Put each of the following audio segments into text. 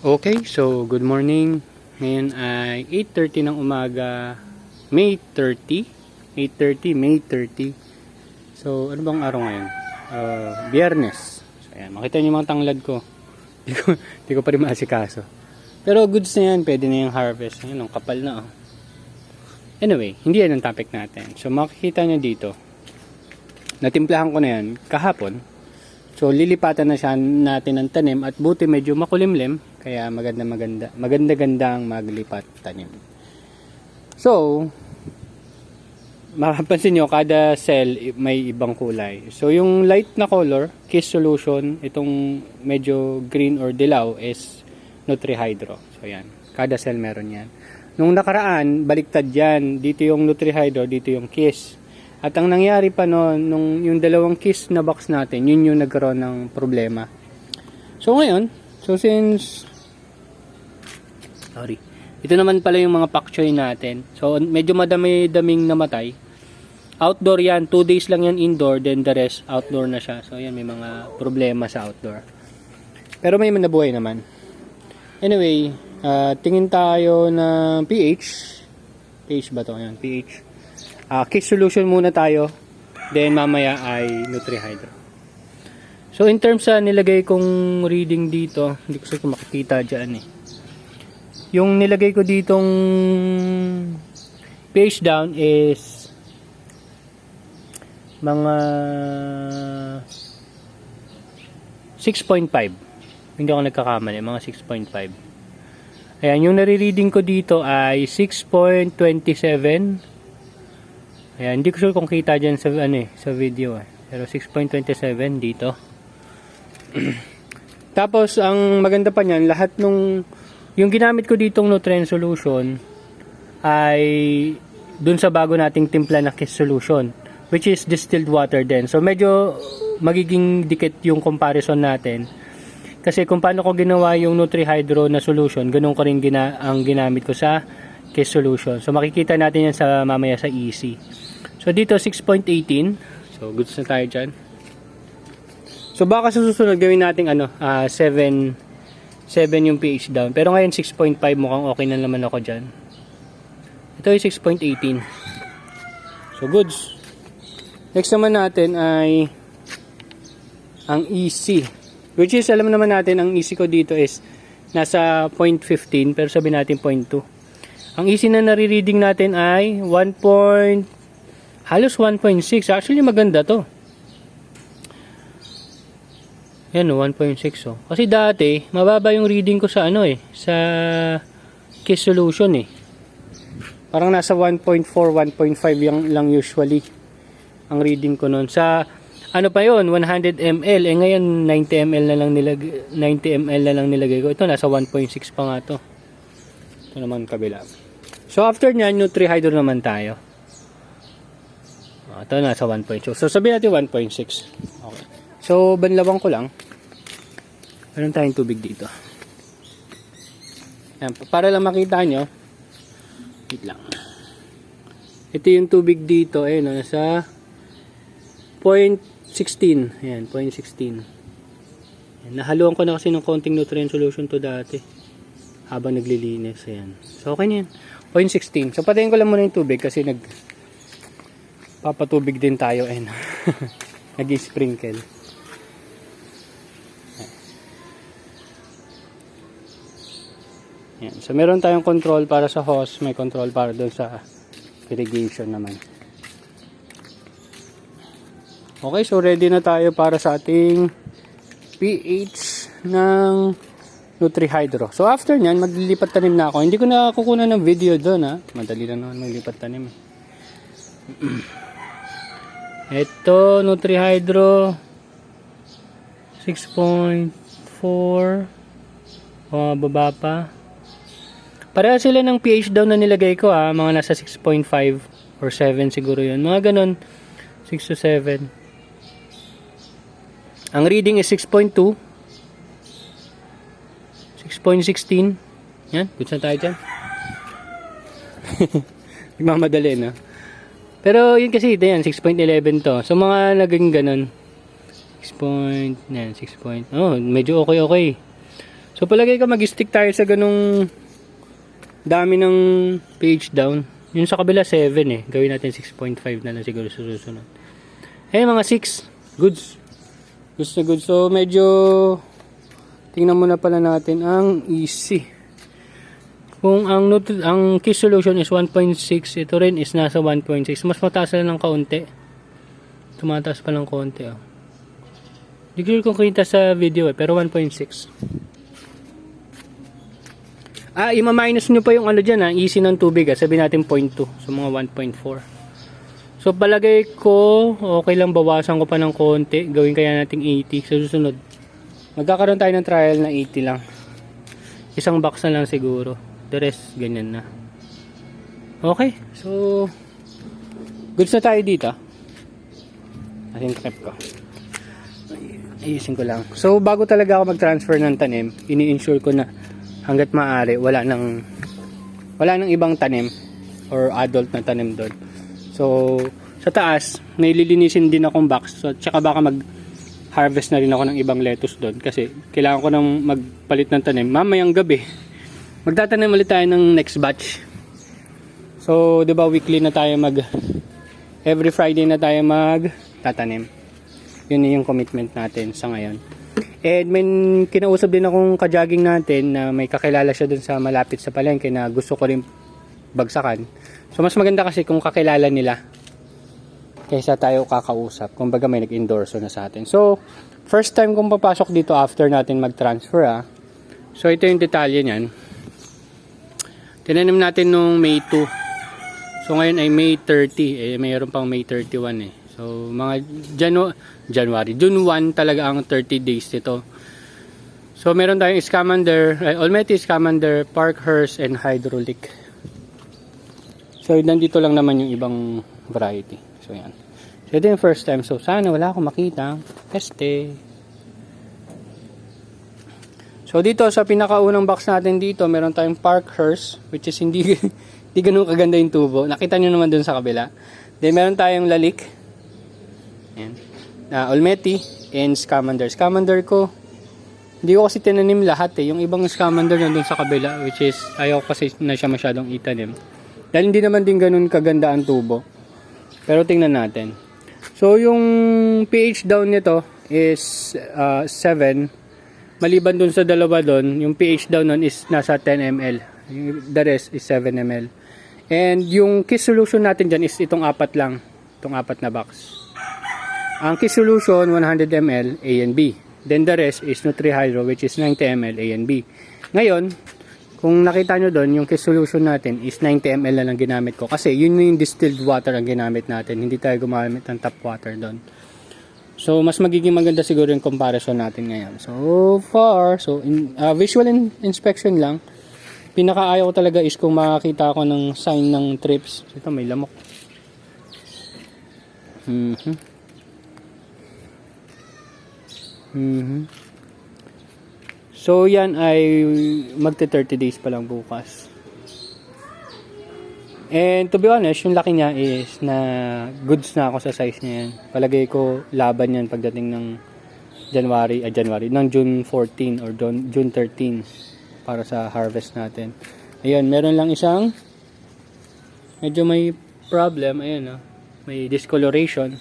Okay, so good morning. Ngayon ay 8:30 ng umaga, May 30. 8:30, May 30. So, ano bang araw ngayon? Biyernes. So, ayan, makita niyo yung mga tanglad ko. Hindi ko pa rin maasikaso. Pero goods na yan, pwede na yung harvest. Ayan, ang kapal na oh. Anyway, hindi yan ang topic natin. So, makikita niyo dito. Natimplahan ko na yan kahapon. So, lilipatan na siya natin ng tanim at buti medyo makulimlim. Kaya maganda-gandang maglipat tanim. So, mapapansin nyo, kada cell may ibang kulay. So, yung light na color, Kiss Solution, itong medyo green or dilaw is Nutrihydro. So, yan. Kada cell meron yan. Nung nakaraan, baliktad yan. Dito yung Nutrihydro, dito yung Kiss. At ang nangyari pa noon, nung yung dalawang Kiss na box natin, yun yung nagkaroon ng problema. So, ngayon, ito naman pala yung mga pak choy natin. So, medyo madami-daming namatay. Outdoor yan. 2 days lang yan indoor. Then the rest, outdoor na siya. So, yan. May mga problema sa outdoor. Pero may nabuhay naman. Anyway, tingin tayo ng pH. pH ba to? Ayan, pH. Kiss Solution muna tayo. Then, mamaya ay Nutrihydro. So, in terms sa nilagay kong reading dito, hindi ko sure kung makikita dyan eh. Yung nilagay ko ditong pH down is mga 6.5. Hindi ako nagkakamali, mga 6.5. Ayan, yung nare-reading ko dito ay 6.27. Ayan, hindi ko sure kung kita dyan sa, sa video eh. Pero 6.27 dito. Tapos, ang maganda pa niyan, lahat nung yung ginamit ko ditong Nutrient Solution ay dun sa bago nating timpla na Kiss Solution, which is distilled water din. So medyo magiging dikit yung comparison natin. Kasi kung paano ko ginawa yung Nutrihydro na solution, ganun ko rin ang ginamit ko sa Kiss Solution. So makikita natin yan sa mamaya sa EC. So dito 6.18. So goods na tayo dyan. So baka sa susunod gawin natin 7 yung pH down. Pero ngayon 6.5 mukhang okay na naman ako dyan. Ito yung 6.18. So goods. Next naman natin ay ang EC. Which is alam naman natin ang EC ko dito is nasa 0.15 pero sabihin natin 0.2. Ang EC na nare-reading natin ay halos 1.6. Actually maganda to. Yan o, 1.6 oh. Kasi dati, mababa yung reading ko sa sa Kiss Solution eh. Parang nasa 1.4, 1.5 lang usually ang reading ko noon. Sa pa yon 100 ml. Eh ngayon 90 ml na lang nilagay ko. Ito nasa 1.6 pa nga to. Ito naman kabila. So after nyan, Nutrihydro naman tayo. Ito nasa 1.2. So sabihin natin 1.6. Okay. So, banlawang ko lang. Meron tayong tubig dito. Ayan, para lang makita nyo. Wait lang. Ito yung tubig dito. Ayun, nasa 0.16. Ayan, 0.16. Ayan, nahaluan ko na kasi ng konting nutrient solution to dati. Habang naglilinis. Ayan. So, okay na yan. 0.16. So, patayin ko lang muna yung tubig kasi papatubig din tayo. Ayan. Nag-sprinkle. Yan. So, meron tayong control para sa hose. May control para doon sa irrigation naman. Okay, so ready na tayo para sa ating pH ng Nutrihydro. So, after nyan, maglilipat tanim na ako. Hindi ko na kukunan ng video doon, ha. Madali lang naman maglipat tanim. Ito, Nutrihydro 6.4. Baba pa. Pareha sila ng pH down na nilagay ko mga nasa 6.5 or 7 siguro yun. Mga ganun, 6 to 7. Ang reading is 6.2. 6.16. Yan, good na tayo dyan. Nagmamadali na. Pero yun kasi ito yan, 6.11 to. So mga naging ganun. 6 point, yan, 6 point. Oh, medyo okay. So So palagay ko mag-stick tayo sa ganung dami ng pH down. Yung sa kabila 7 eh. Gawin natin 6.5 na lang siguro sa susunod. Eh mga 6. Goods. Goods na goods. So medyo tingnan muna pala natin ang easy. Kung ang key solution is 1.6, ito rin is nasa 1.6. Mas mataas lang ng kaunti. Tumataas pa ng kaunti. Oh. Hindi ko kung kita sa video eh, pero 1.6. Ima-minus nyo pa yung ano dyan easy ng tubig sabihin natin 0.2. So mga 1.4. So palagay ko, okay lang bawasan ko pa ng konti. Gawin kaya natin 80 sa susunod. Magkakaroon tayo ng trial na 80 lang. Isang box na lang siguro. The rest, ganyan na. Okay. So, goods na tayo dito. Ating trip ko. Ayusin ko lang. So, bago talaga ako mag-transfer ng tanim, ini-ensure ko na hanggat maaari, wala nang ibang tanim or adult na tanim doon. So, sa taas, naililinisin din akong box. So, tsaka baka mag-harvest na rin ako ng ibang lettuce doon. Kasi, kailangan ko nang magpalit ng tanim. Mamayang gabi, magtatanim ulit tayo ng next batch. So, 'di ba weekly na tayo every Friday na tayo magtatanim. Yun yung commitment natin sa ngayon. And may kinausap din akong ka-jogging natin na may kakilala siya dun sa malapit sa palengke na gusto ko rin bagsakan. So, mas maganda kasi kung kakilala nila kaysa tayo kakausap. Kumbaga may nag-endorso na sa atin. So, first time kong papasok dito after natin mag-transfer So, ito yung detalye niyan. Tinanim natin nung May 2. So ngayon ay May 30. Mayroon pang May 31 So mga June 1 talaga ang 30 days nito. So meron tayong Scamander, Olmeti, Scamander, Parkhurst, and Hydraulic. So nandito lang naman yung ibang variety. So yan. So ito yung first time. So sana wala akong makita. Este. So dito sa pinakaunang box natin dito, meron tayong Parkhurst, which is hindi ganun kaganda yung tubo. Nakita nyo naman dun sa kabila. Then meron tayong Lalique. Ayan. Olmeti and Scamander. Scamander ko, hindi ko kasi tinanim lahat Yung ibang Scamander nandun sa kabila, which is ayaw kasi na siya masyadong itanim. Dahil hindi naman din ganun kaganda ang tubo. Pero tingnan natin. So yung pH down nito is 7. Maliban dun sa dalawa dun, yung pH down nun is nasa 10 ml. The rest is 7 ml. And yung key solution natin dyan is itong apat lang. Itong apat na box. Ang key solution, 100 ml A and B. Then the rest is Nutri-Hydro, which is 90 ml A and B. Ngayon, kung nakita nyo dun, yung key solution natin is 90 ml na lang ginamit ko. Kasi yun yung distilled water ang ginamit natin. Hindi tayo gumamit ng tap water dun. So, mas magiging maganda siguro yung comparison natin ngayon. So far, visual inspection lang. Pinakaayaw ko talaga is kung makakita ako ng sign ng trips. Ito, may lamok. So, yan ay magte 30 days pa lang bukas. And to be honest, yung laki niya is na goods na ako sa size niya yan. Palagay ko laban yan pagdating ng ng June 14 or June 13 para sa harvest natin. Ayun, meron lang isang medyo may problem. Ayun, may discoloration.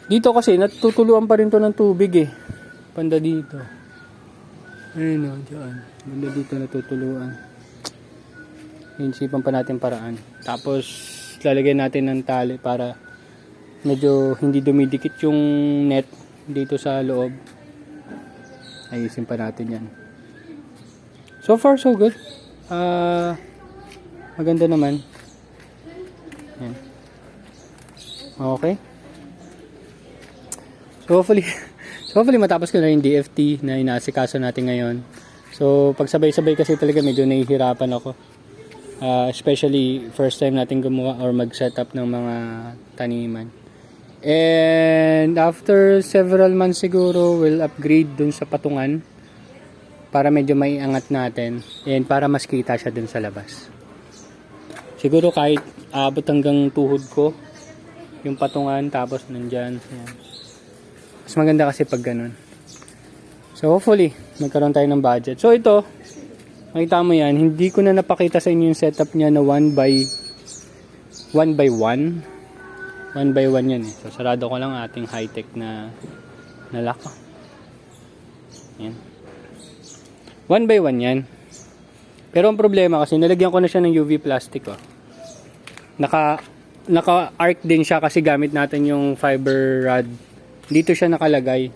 Dito kasi natutuluan pa rin to ng tubig Banda dito. Ayun, dyan. Banda dito natutuluan. Inisipan pa natin paraan. Tapos lalagyan natin ng tali para medyo hindi dumidikit yung net dito sa loob. Ayusin pa natin yan. So far so good. Maganda naman. Yan. Okay. So hopefully matapos ko na yung DFT na inaasikaso natin ngayon. So pagsabay-sabay kasi talaga medyo nahihirapan ako. Especially first time natin gumawa or mag-setup ng mga taniman. And after several months siguro, we'll upgrade dun sa patungan para medyo maiangat natin and para mas kita siya dun sa labas. Siguro kahit abot hanggang tuhod ko yung patungan, tapos nandyan. Ayan. Mas maganda kasi pag ganun. So hopefully, magkaroon tayo ng budget. So ito, makita mo yan, hindi ko na napakita sa inyo yung setup niya na 1 by 1. 1 by 1 yan eh. So sarado ko lang ating high-tech na lock. Yan. 1 by 1 yan. Pero ang problema kasi nalagyan ko na siya ng UV plastic oh. Naka-arc din siya kasi gamit natin yung fiber rod. Dito siya nakalagay.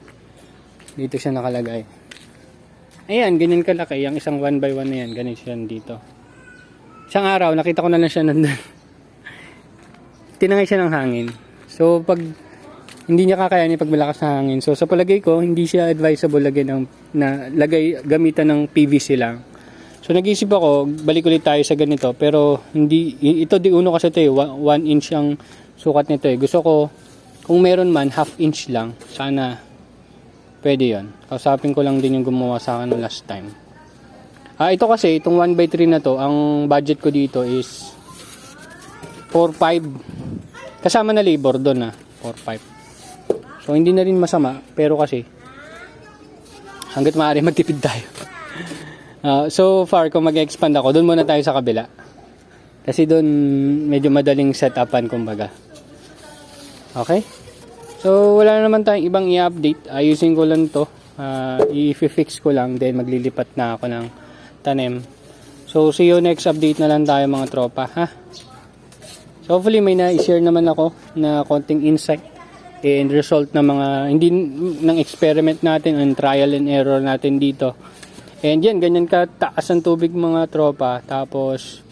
Ayan, ganyan kalaki. Yung isang 1 by 1 na yan. Ganyan siya dito. Isang araw, nakita ko na lang siya nandun. Tinangay siya ng hangin. So, pag hindi niya kakayanin pag malakas na hangin. So, sa palagay ko, hindi siya advisable gamitan ng PVC lang. So, nag-isip ako, balik ulit tayo sa ganito. Pero, ito di uno kasi ito eh. 1 inch ang sukat nito eh. Gusto ko, kung meron man, half inch lang. Sana pwede yon. Kausapin ko lang din yung gumawa sa akin last time. Ito kasi, itong 1 by 3 na to, ang budget ko dito is 4.5. Kasama na labor doon 4.5. So, hindi na rin masama. Pero kasi, hanggat maaari magtipid tayo. So far, kung mag-expand ako, doon muna tayo sa kabila. Kasi doon, medyo madaling set-upan, kumbaga. Okay? So, wala na naman tayong ibang i-update. Ayusin ko lang to. I-fix ko lang. Then, maglilipat na ako ng tanim. So, see you next update na lang tayo mga tropa. Ha? So, hopefully, may na-share naman ako na konting insight and result ng mga, hindi ng experiment natin and trial and error natin dito. And yan, ganyan ka taas ang tubig mga tropa. Tapos,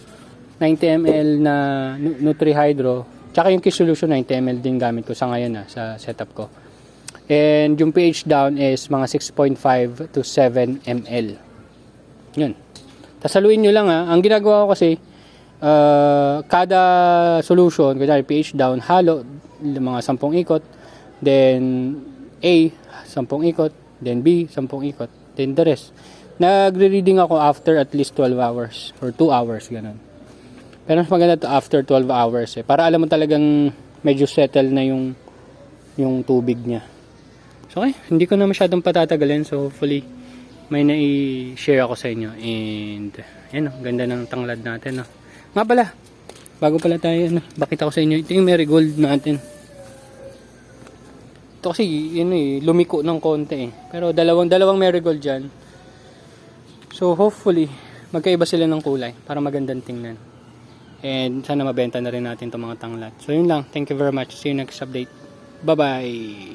90 ml na Nutri-Hydro. Tsaka yung Kiss Solution 90 ml din gamit ko sa ngayon sa setup ko. And yung pH down is mga 6.5 to 7 ml. Yun. Tasaluin nyo lang Ang ginagawa ko kasi, kada solution, kunyari pH down, halo, mga 10 ikot. Then, A, 10 ikot. Then B, 10 ikot. Then the rest. Nagre-reading ako after at least 12 hours. Or 2 hours, ganun. Pero mas maganda to after 12 hours para alam mo talagang medyo settle na yung tubig niya. So okay, hindi ko na masyadong patatagalin. So hopefully may na-i-share ako sa inyo. And ayan ganda ng tanglad natin Nga pala, bago pala tayo bakit ako sa inyo, ito yung marigold natin. Ito kasi lumiko ng konti Pero dalawang marigold dyan. So hopefully magkaiba sila ng kulay para magandang tingnan. And sana mabenta na rin natin itong mga tanglad. So yun lang. Thank you very much. See you next update. Bye-bye.